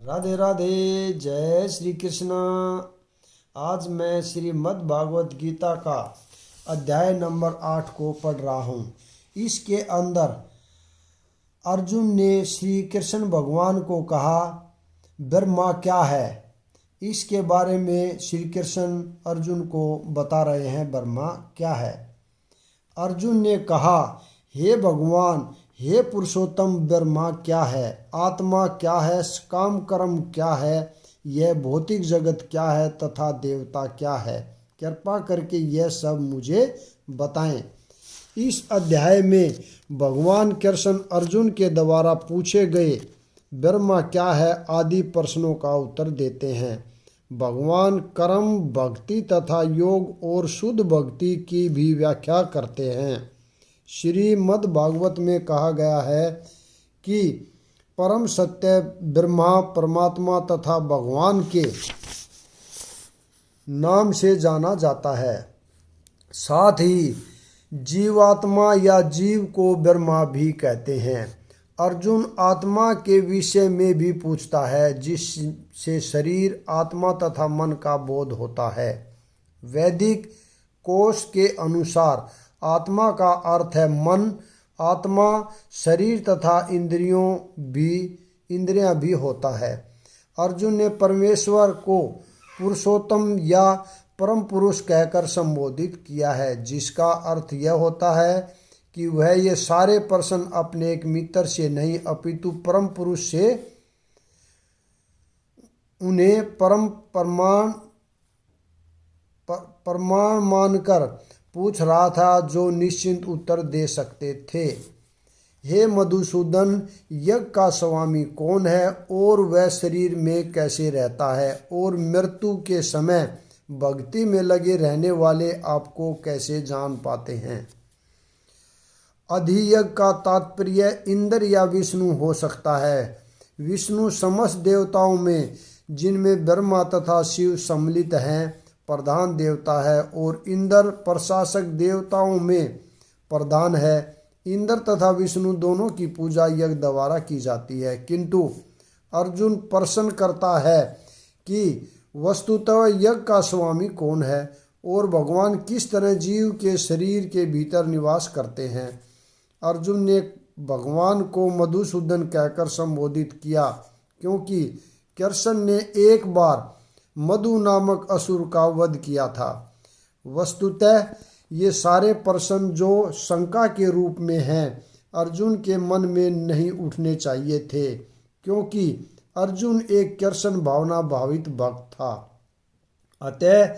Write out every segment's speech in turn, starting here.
राधे राधे। जय श्री कृष्ण। आज मैं श्रीमद् भागवत गीता का अध्याय नंबर 8 को पढ़ रहा हूँ। इसके अंदर अर्जुन ने श्री कृष्ण भगवान को कहा, ब्रह्मा क्या है। इसके बारे में श्री कृष्ण अर्जुन को बता रहे हैं ब्रह्मा क्या है। अर्जुन ने कहा, हे भगवान, हे पुरुषोत्तम, ब्रह्मा क्या है, आत्मा क्या है, काम कर्म क्या है, यह भौतिक जगत क्या है तथा देवता क्या है। कृपा करके यह सब मुझे बताएं। इस अध्याय में भगवान कृष्ण अर्जुन के द्वारा पूछे गए ब्रह्मा क्या है आदि प्रश्नों का उत्तर देते हैं। भगवान कर्म, भक्ति तथा योग और शुद्ध भक्ति की भी व्याख्या करते हैं। श्रीमद् भागवत में कहा गया है कि परम सत्य ब्रह्मा परमात्मा तथा भगवान के नाम से जाना जाता है। साथ ही जीवात्मा या जीव को ब्रह्मा भी कहते हैं। अर्जुन आत्मा के विषय में भी पूछता है, जिससे शरीर, आत्मा तथा मन का बोध होता है। वैदिक कोश के अनुसार आत्मा का अर्थ है मन, आत्मा शरीर तथा इंद्रियां भी होता है। अर्जुन ने परमेश्वर को पुरुषोत्तम या परम पुरुष कहकर संबोधित किया है, जिसका अर्थ यह होता है कि वह ये सारे प्रश्न अपने एक मित्र से नहीं अपितु परम पुरुष से उन्हें प्रमाण मानकर पूछ रहा था, जो निश्चिंत उत्तर दे सकते थे। हे मधुसूदन, यज्ञ का स्वामी कौन है और वह शरीर में कैसे रहता है, और मृत्यु के समय भक्ति में लगे रहने वाले आपको कैसे जान पाते हैं। अधियज्ञ का तात्पर्य इंद्र या विष्णु हो सकता है। विष्णु समस्त देवताओं में, जिनमें ब्रह्मा तथा शिव सम्मिलित हैं, प्रधान देवता है, और इंद्र प्रशासक देवताओं में प्रधान है। इंद्र तथा विष्णु दोनों की पूजा यज्ञ द्वारा की जाती है, किंतु अर्जुन प्रश्न करता है कि वस्तुतः यज्ञ का स्वामी कौन है और भगवान किस तरह जीव के शरीर के भीतर निवास करते हैं। अर्जुन ने भगवान को मधुसूदन कहकर संबोधित किया, क्योंकि कृष्ण ने एक बार मधु नामक असुर का वध किया था। वस्तुतः ये सारे प्रश्न जो शंका के रूप में हैं, अर्जुन के मन में नहीं उठने चाहिए थे, क्योंकि अर्जुन एक कृष्ण भावना भावित भक्त था। अतः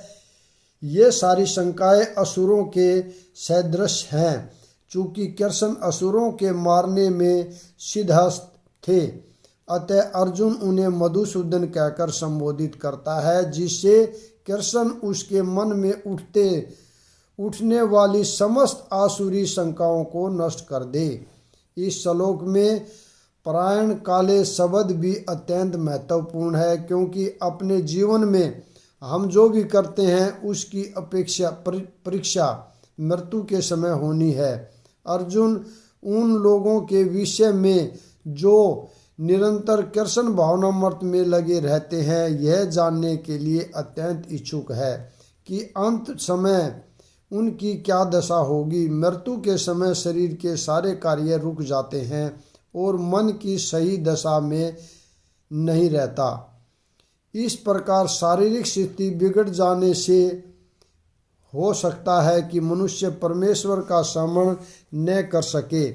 ये सारी शंकाएं असुरों के सदृश हैं। चूंकि कृष्ण असुरों के मारने में सिद्धहस्त थे, अतः अर्जुन उन्हें मधुसूदन कहकर संबोधित करता है, जिससे कृष्ण उसके मन में उठने वाली समस्त आसुरी शंकाओं को नष्ट कर दे। इस श्लोक में पारायण काले शब्द भी अत्यंत महत्वपूर्ण है, क्योंकि अपने जीवन में हम जो भी करते हैं उसकी परीक्षा मृत्यु के समय होनी है। अर्जुन उन लोगों के विषय में जो निरंतर कृष्ण भावनामृत में लगे रहते हैं, यह जानने के लिए अत्यंत इच्छुक है कि अंत समय उनकी क्या दशा होगी। मृत्यु के समय शरीर के सारे कार्य रुक जाते हैं और मन की सही दशा में नहीं रहता। इस प्रकार शारीरिक स्थिति बिगड़ जाने से हो सकता है कि मनुष्य परमेश्वर का स्मरण न कर सके।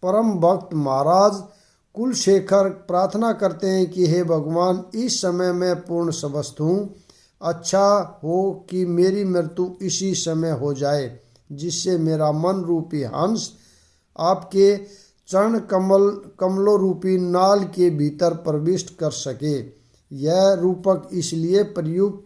परम भक्त महाराज कुलशेखर प्रार्थना करते हैं कि हे भगवान, इस समय मैं पूर्ण स्वस्थ हूँ। अच्छा हो कि मेरी मृत्यु इसी समय हो जाए, जिससे मेरा मन रूपी हंस आपके चरण कमलों रूपी नाल के भीतर प्रविष्ट कर सके। यह रूपक इसलिए प्रयुक्त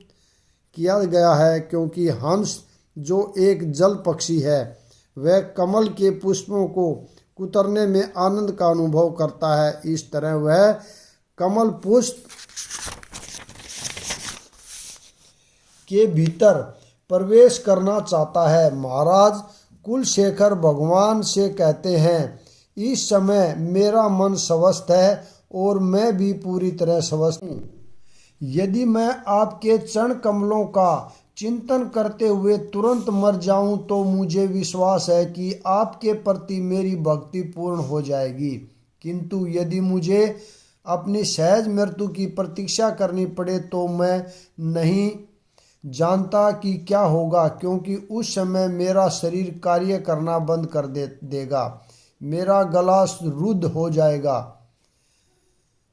किया गया है क्योंकि हंस, जो एक जल पक्षी है, वह कमल के पुष्पों को कुतरने में आनंद का अनुभव करता है। इस तरह वह कमल पुष्प के भीतर प्रवेश करना चाहता है। महाराज कुलशेखर भगवान से कहते हैं, इस समय मेरा मन स्वस्थ है और मैं भी पूरी तरह स्वस्थ हूँ। यदि मैं आपके चरण कमलों का चिंतन करते हुए तुरंत मर जाऊं तो मुझे विश्वास है कि आपके प्रति मेरी भक्ति पूर्ण हो जाएगी। किंतु यदि मुझे अपनी सहज मृत्यु की प्रतीक्षा करनी पड़े तो मैं नहीं जानता कि क्या होगा, क्योंकि उस समय मेरा शरीर कार्य करना बंद कर देगा, मेरा गला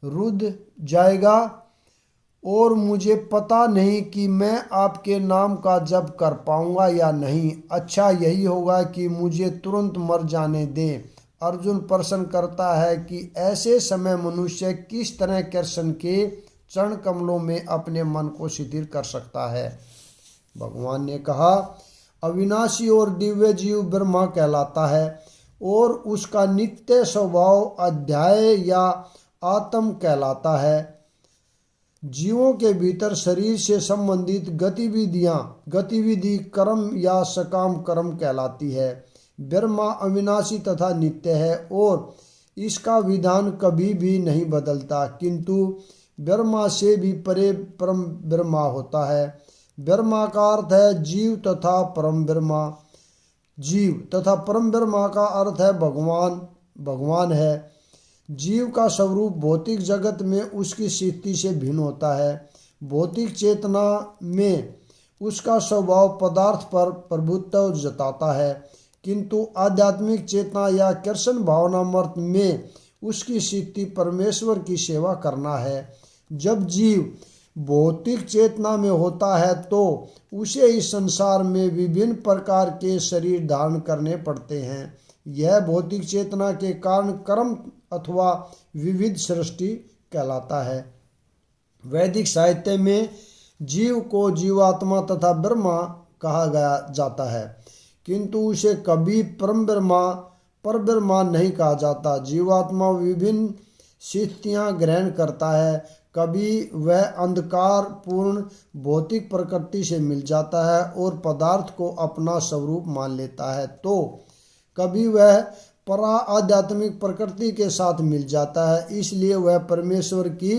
रुद्ध जाएगा और मुझे पता नहीं कि मैं आपके नाम का जप कर पाऊंगा या नहीं। अच्छा यही होगा कि मुझे तुरंत मर जाने दें। अर्जुन प्रश्न करता है कि ऐसे समय मनुष्य किस तरह कृष्ण के चरण कमलों में अपने मन को शिथिल कर सकता है। भगवान ने कहा, अविनाशी और दिव्य जीव ब्रह्मा कहलाता है और उसका नित्य स्वभाव अध्याय या आत्म कहलाता है। जीवों के भीतर शरीर से संबंधित गतिविधि कर्म या सकाम कर्म कहलाती है। ब्रह्मा अविनाशी तथा नित्य है और इसका विधान कभी भी नहीं बदलता, किंतु ब्रह्मा से भी परे परम ब्रह्मा होता है। ब्रह्मा का अर्थ है जीव तथा परम ब्रह्मा। जीव तथा परम ब्रह्मा का अर्थ है भगवान है। जीव का स्वरूप भौतिक जगत में उसकी स्थिति से भिन्न होता है। भौतिक चेतना में उसका स्वभाव पदार्थ पर प्रभुत्व जताता है, किंतु आध्यात्मिक चेतना या कृष्ण भावनामृत में उसकी स्थिति परमेश्वर की सेवा करना है। जब जीव भौतिक चेतना में होता है तो उसे इस संसार में विभिन्न प्रकार के शरीर धारण करने पड़ते हैं। यह भौतिक चेतना के कारण कर्म अथवा विविध सृष्टि कहलाता है। वैदिक साहित्य में जीव को जीवात्मा तथा ब्रह्मा कहा जाता है, किंतु उसे कभी पर ब्रह्मा नहीं कहा जाता। जीवात्मा विभिन्न स्थितियां ग्रहण करता है। कभी वह अंधकार पूर्ण भौतिक प्रकृति से मिल जाता है और पदार्थ को अपना स्वरूप मान लेता है, तो कभी वह परा आध्यात्मिक प्रकृति के साथ मिल जाता है, इसलिए वह परमेश्वर की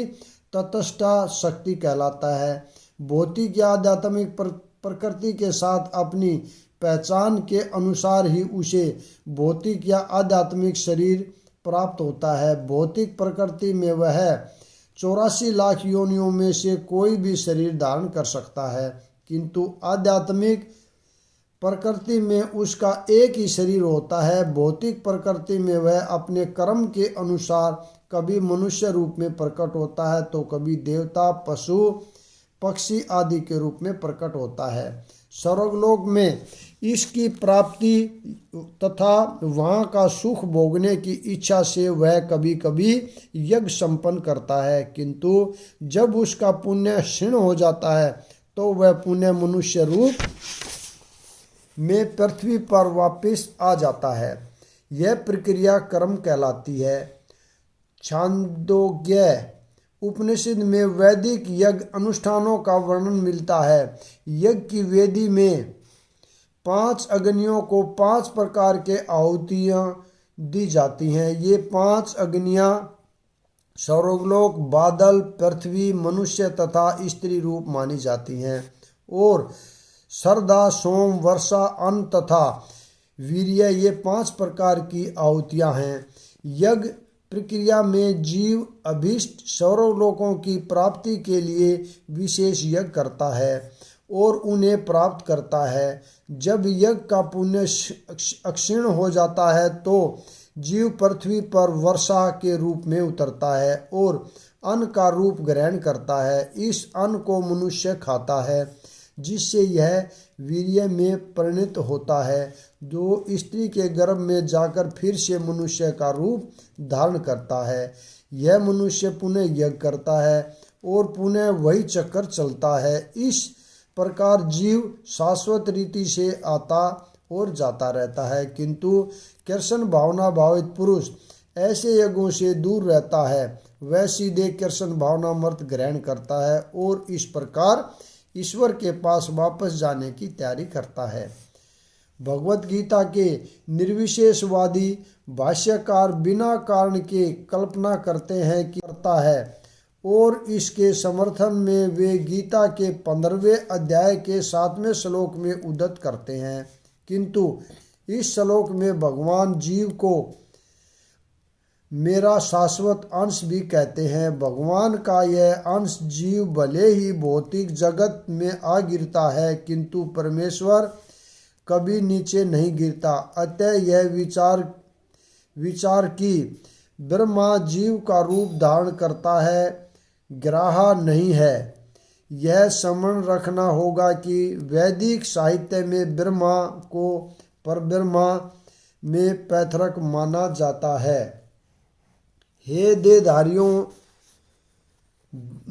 तटस्थ शक्ति कहलाता है। भौतिक या आध्यात्मिक प्रकृति के साथ अपनी पहचान के अनुसार ही उसे भौतिक या आध्यात्मिक शरीर प्राप्त होता है। भौतिक प्रकृति में वह 84 लाख योनियों में से कोई भी शरीर धारण कर सकता है, किंतु आध्यात्मिक प्रकृति में उसका एक ही शरीर होता है। भौतिक प्रकृति में वह अपने कर्म के अनुसार कभी मनुष्य रूप में प्रकट होता है तो कभी देवता, पशु, पक्षी आदि के रूप में प्रकट होता है। स्वर्गलोक में इसकी प्राप्ति तथा वहाँ का सुख भोगने की इच्छा से वह कभी कभी यज्ञ संपन्न करता है, किंतु जब उसका पुण्य क्षीण हो जाता है तो वह पुण्य मनुष्य रूप में पृथ्वी पर वापस आ जाता है। यह प्रक्रिया कर्म कहलाती है। छांदोग्य उपनिषद में वैदिक यज्ञ अनुष्ठानों का वर्णन मिलता है। यज्ञ की वेदी में 5 अग्नियों को 5 प्रकार के आहुतियाँ दी जाती हैं। ये 5 अग्नियाँ स्वर्गलोक, बादल, पृथ्वी, मनुष्य तथा स्त्री रूप मानी जाती हैं और श्रद्धा, सोम, वर्षा, अन्न तथा वीर्य ये 5 प्रकार की आहुतियाँ हैं। यज्ञ प्रक्रिया में जीव अभीष्ट स्वर्गलोकों की प्राप्ति के लिए विशेष यज्ञ करता है और उन्हें प्राप्त करता है। जब यज्ञ का पुण्य अक्षीण हो जाता है तो जीव पृथ्वी पर वर्षा के रूप में उतरता है और अन्न का रूप ग्रहण करता है। इस अन्न को मनुष्य खाता है, जिससे यह वीर्य में परिणत होता है, जो स्त्री के गर्भ में जाकर फिर से मनुष्य का रूप धारण करता है। यह मनुष्य पुनः यज्ञ करता है और पुनः वही चक्कर चलता है। इस प्रकार जीव शाश्वत रीति से आता और जाता रहता है, किंतु कृष्ण भावना भावित पुरुष ऐसे यज्ञों से दूर रहता है। वह सीधे कृष्ण भावनामृत ग्रहण करता है और इस प्रकार ईश्वर के पास वापस जाने की तैयारी करता है। भगवत गीता के निर्विशेषवादी भाष्यकार बिना कारण के कल्पना करते हैं कि करता है और इसके समर्थन में वे गीता के 15वें अध्याय के 7वें श्लोक में उद्धत करते हैं। किंतु इस श्लोक में भगवान जीव को मेरा शाश्वत अंश भी कहते हैं। भगवान का यह अंश जीव भले ही भौतिक जगत में आ गिरता है किंतु परमेश्वर कभी नीचे नहीं गिरता। अतः यह विचार कि ब्रह्मा जीव का रूप धारण करता है ग्राह्य नहीं है। यह स्मरण रखना होगा कि वैदिक साहित्य में ब्रह्मा को परब्रह्मा में पैतृक माना जाता है। हे देहधारियों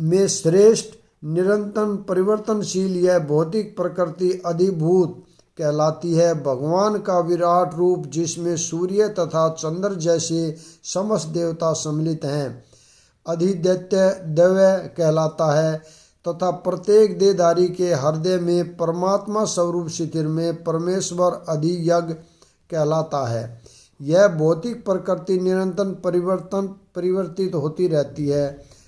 में श्रेष्ठ निरंतर परिवर्तनशील यह भौतिक प्रकृति अधिभूत कहलाती है। भगवान का विराट रूप जिसमें सूर्य तथा चंद्र जैसे समस्त देवता सम्मिलित हैं अधिदैत्य दैव्य कहलाता है तथा प्रत्येक देहधारी के हृदय में परमात्मा स्वरूप शिथिर में परमेश्वर अधियज्ञ कहलाता है। यह भौतिक प्रकृति निरंतर परिवर्तित होती रहती है।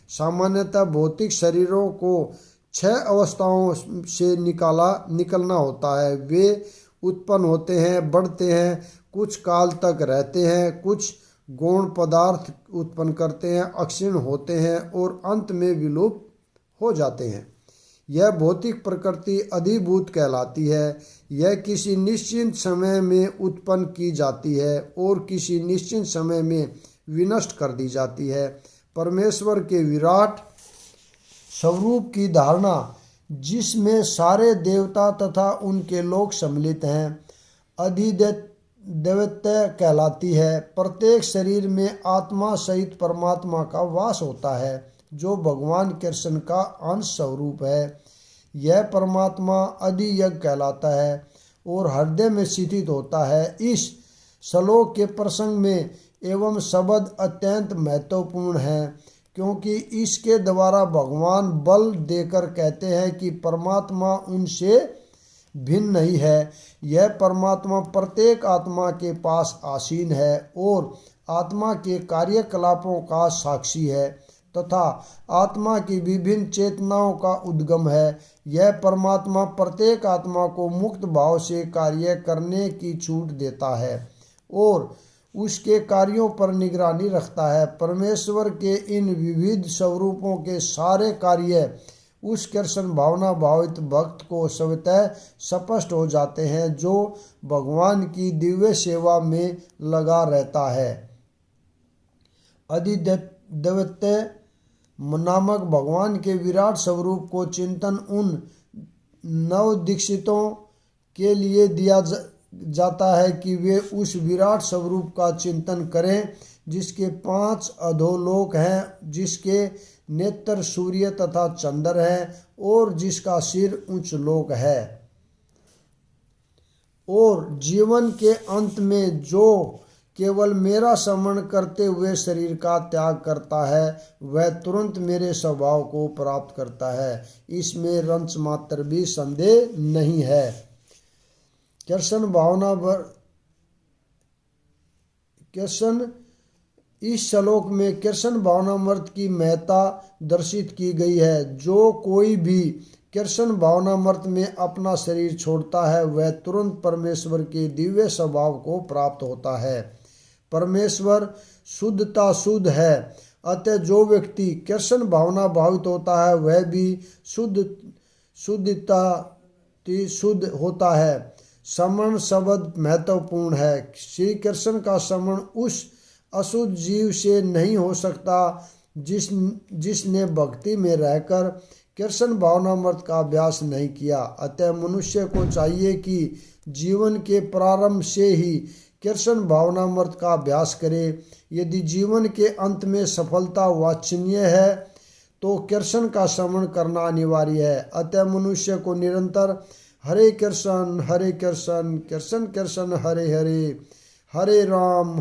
सामान्यतः भौतिक शरीरों को 6 अवस्थाओं से निकलना होता है। वे उत्पन्न होते हैं, बढ़ते हैं, कुछ काल तक रहते हैं, कुछ गौण पदार्थ उत्पन्न करते हैं, अक्षीण होते हैं और अंत में विलुप्त हो जाते हैं। यह भौतिक प्रकृति अधिभूत कहलाती है। यह किसी निश्चित समय में उत्पन्न की जाती है और किसी निश्चित समय में विनष्ट कर दी जाती है। परमेश्वर के विराट स्वरूप की धारणा जिसमें सारे देवता तथा उनके लोग सम्मिलित हैं अधिदैवत्य कहलाती है। प्रत्येक शरीर में आत्मा सहित परमात्मा का वास होता है जो भगवान कृष्ण का अंश स्वरूप है। यह परमात्मा अधियज्ञ कहलाता है और हृदय में स्थित होता है। इस श्लोक के प्रसंग में एवं शब्द अत्यंत महत्वपूर्ण है क्योंकि इसके द्वारा भगवान बल देकर कहते हैं कि परमात्मा उनसे भिन्न नहीं है। यह परमात्मा प्रत्येक आत्मा के पास आसीन है और आत्मा के कार्यकलापों का साक्षी है तथा आत्मा की विभिन्न चेतनाओं का उद्गम है। यह परमात्मा प्रत्येक आत्मा को मुक्त भाव से कार्य करने की छूट देता है और उसके कार्यों पर निगरानी रखता है। परमेश्वर के इन विविध स्वरूपों के सारे कार्य उस कृष्ण भावना भावित भक्त को स्वतः स्पष्ट हो जाते हैं जो भगवान की दिव्य सेवा में लगा रहता है। अधिदैवत्य नामक भगवान के विराट स्वरूप को चिंतन उन नवदीक्षितों के लिए दिया जाता है कि वे उस विराट स्वरूप का चिंतन करें जिसके 5 अधोलोक हैं, जिसके नेत्र सूर्य तथा चंद्र है और जिसका सिर उच्च लोक है। और जीवन के अंत में जो केवल मेरा स्मरण करते हुए शरीर का त्याग करता है वह तुरंत मेरे स्वभाव को प्राप्त करता है। इसमें रंच मात्र भी संदेह नहीं है। कृष्ण इस श्लोक में कृष्ण भावनामृत की महत्ता दर्शित की गई है। जो कोई भी कृष्ण भावनामृत में अपना शरीर छोड़ता है वह तुरंत परमेश्वर के दिव्य स्वभाव को प्राप्त होता है। परमेश्वर शुद्धता शुद्ध है, अतः जो व्यक्ति कृष्ण भावना भावित होता है वह भी शुद्धता शुद्ध होता है। स्मरण शब्द महत्वपूर्ण है। श्री कृष्ण का स्मरण उस अशुद्ध जीव से नहीं हो सकता जिसने भक्ति में रहकर कृष्ण भावनामृत का अभ्यास नहीं किया। अतः मनुष्य को चाहिए कि जीवन के प्रारंभ से ही कृष्ण भावनामृत का अभ्यास करे। यदि जीवन के अंत में सफलता वांछनीय है तो कृष्ण का स्मरण करना अनिवार्य है। अतः मनुष्य को निरंतर हरे कृष्ण कृष्ण कृष्ण हरे हरे, हरे राम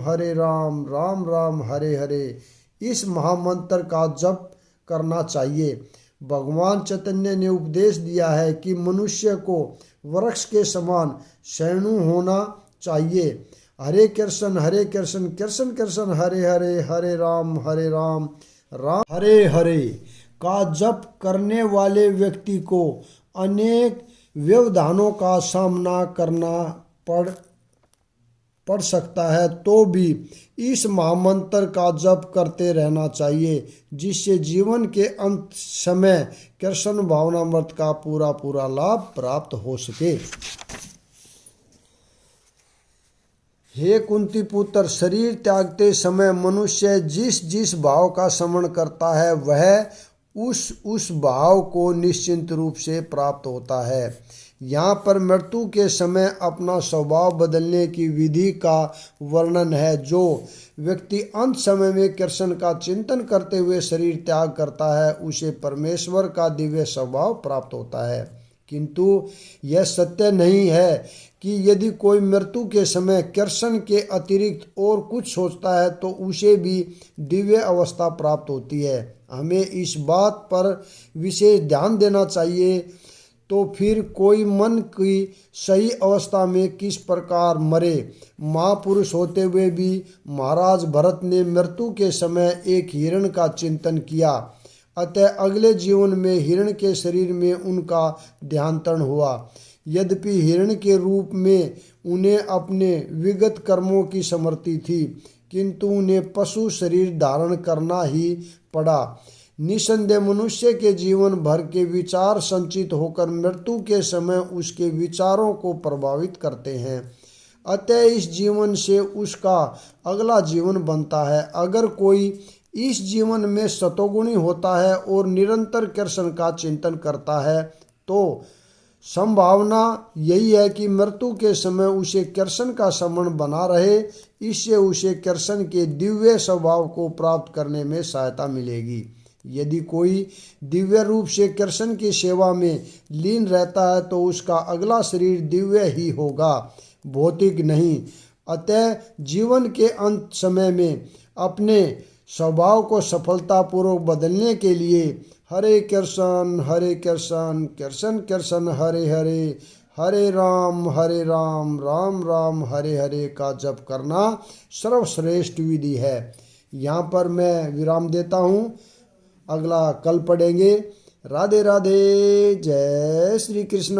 राम राम हरे हरे इस महामंत्र का जप करना चाहिए। भगवान चैतन्य ने उपदेश दिया है कि मनुष्य को वृक्ष के समान सहिष्णु होना चाहिए। हरे कृष्ण कृष्ण कृष्ण हरे हरे, हरे राम राम हरे हरे का जप करने वाले व्यक्ति को अनेक व्यवधानों का सामना करना पढ़ सकता है, तो भी इस महामंत्र का जप करते रहना चाहिए, जिससे जीवन के अंत समय कृष्ण भावनामृत का पूरा लाभ प्राप्त हो सके। हे कुंती पुत्र, शरीर त्यागते समय मनुष्य जिस जिस भाव का स्मरण करता है वह उस भाव को निश्चिंत रूप से प्राप्त होता है। यहाँ पर मृत्यु के समय अपना स्वभाव बदलने की विधि का वर्णन है। जो व्यक्ति अंत समय में कृष्ण का चिंतन करते हुए शरीर त्याग करता है उसे परमेश्वर का दिव्य स्वभाव प्राप्त होता है। किंतु यह सत्य नहीं है कि यदि कोई मृत्यु के समय कृष्ण के अतिरिक्त और कुछ सोचता है तो उसे भी दिव्य अवस्था प्राप्त होती है। हमें इस बात पर विशेष ध्यान देना चाहिए। तो फिर कोई मन की सही अवस्था में किस प्रकार मरे। महापुरुष होते हुए भी महाराज भरत ने मृत्यु के समय एक हिरण का चिंतन किया, अतः अगले जीवन में हिरण के शरीर में उनका देहांतरण हुआ। यद्यपि हिरण के रूप में उन्हें अपने विगत कर्मों की स्मृति थी, किंतु उन्हें पशु शरीर धारण करना ही पड़ा। निसंदेह मनुष्य के जीवन भर के विचार संचित होकर मृत्यु के समय उसके विचारों को प्रभावित करते हैं, अतः इस जीवन से उसका अगला जीवन बनता है। अगर कोई इस जीवन में सतोगुणी होता है और निरंतर कृष्ण का चिंतन करता है तो संभावना यही है कि मृत्यु के समय उसे कृष्ण का स्मरण बना रहे। इससे उसे कृष्ण के दिव्य स्वभाव को प्राप्त करने में सहायता मिलेगी। यदि कोई दिव्य रूप से कृष्ण की सेवा में लीन रहता है तो उसका अगला शरीर दिव्य ही होगा, भौतिक नहीं। अतः जीवन के अंत समय में अपने स्वभाव को सफलतापूर्वक बदलने के लिए हरे कृष्ण कृष्ण कृष्ण हरे हरे, हरे राम राम राम हरे हरे का जप करना सर्वश्रेष्ठ विधि है। यहाँ पर मैं विराम देता हूँ, अगला कल पढ़ेंगे। राधे राधे, जय श्री कृष्ण।